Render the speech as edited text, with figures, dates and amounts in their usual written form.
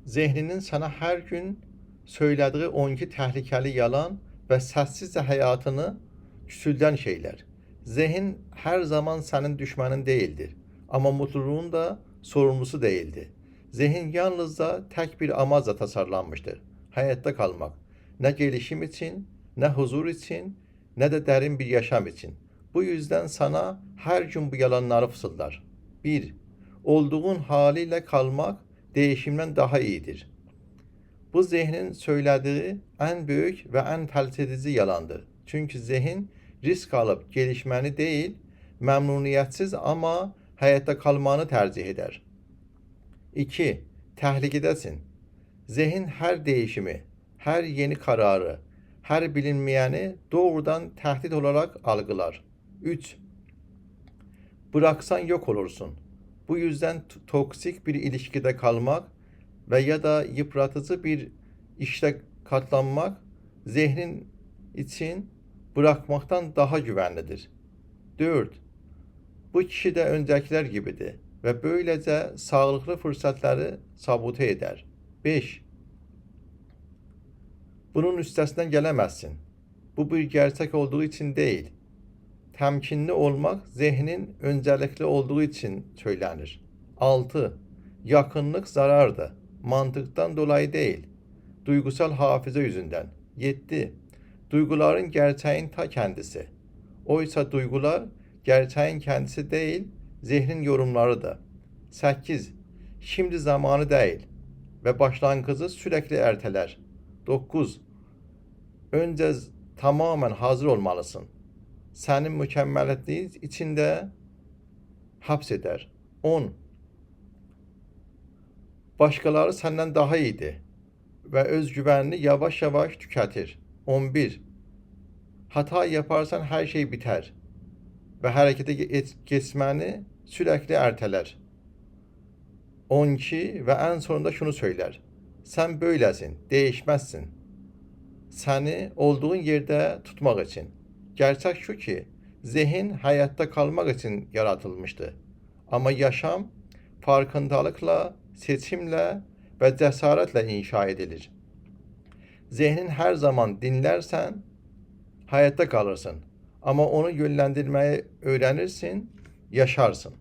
Zehninin sana her gün söylediği 12 tehlikeli yalan ve sessizce hayatını küçülten şeyler. Zihin her zaman senin düşmanın değildir. Ama mutluluğun da sorumlusu değildir. Zihin yalnızca tek bir amacla tasarlanmıştır. Hayatta kalmak. Ne gelişim için, ne huzur için, ne de derin bir yaşam için. Bu yüzden sana her gün bu yalanları fısıldar. 1. Olduğun haliyle kalmak değişimden daha iyidir. Bu zihnin söylediği en büyük ve en təhlükə edici yalandır. Çünkü zihin risk alıp gelişmeni değil, memnuniyetsiz ama hayatta kalmanı tercih eder. 2. Təhlükədəsin. Zihin her değişimi, her yeni kararı, her bilinmeyeni doğrudan tehdit olarak algılar. 3. Bıraksan yok olursun. Bu yüzden toksik bir ilişkide kalmak ve ya da yıpratıcı bir işte katlanmak zihnin için bırakmaktan daha güvenlidir. 4. Bu kişi de öncekiler gibidir ve böylece sağlıklı fırsatları sabote eder. 5. Bunun üstesinden gelemezsin. Bu bir gerçek olduğu için değil. Temkinli olmak zihnin öncelikli olduğu için söylenir. 6. Yakınlık zarardır. Mantıktan dolayı değil, duygusal hafıza yüzünden. 7. Duyguların gerçeğin ta kendisi. Oysa duygular gerçeğin kendisi değil, zihnin yorumlarıdır. 8. Şimdi zamanı değil ve başlangıcı sürekli erteler. 9. Önce tamamen hazır olmalısın. Senin mükemmeliyetliğin içinde hapseder. 10. Başkaları senden daha iyiydi ve özgüvenini yavaş yavaş tüketir. 11. Hata yaparsan her şey biter ve harekete geçmeni sürekli erteler. 12 ve en sonunda şunu söyler. Sen böylesin, değişmezsin. Seni olduğun yerde tutmak için. Gerçek şu ki, zihin hayatta kalmak için yaratılmıştı. Ama yaşam farkındalıkla, seçimle ve cesaretle inşa edilir. Zihnin her zaman dinlersen hayatta kalırsın. Ama onu yönlendirmeyi öğrenirsin, yaşarsın.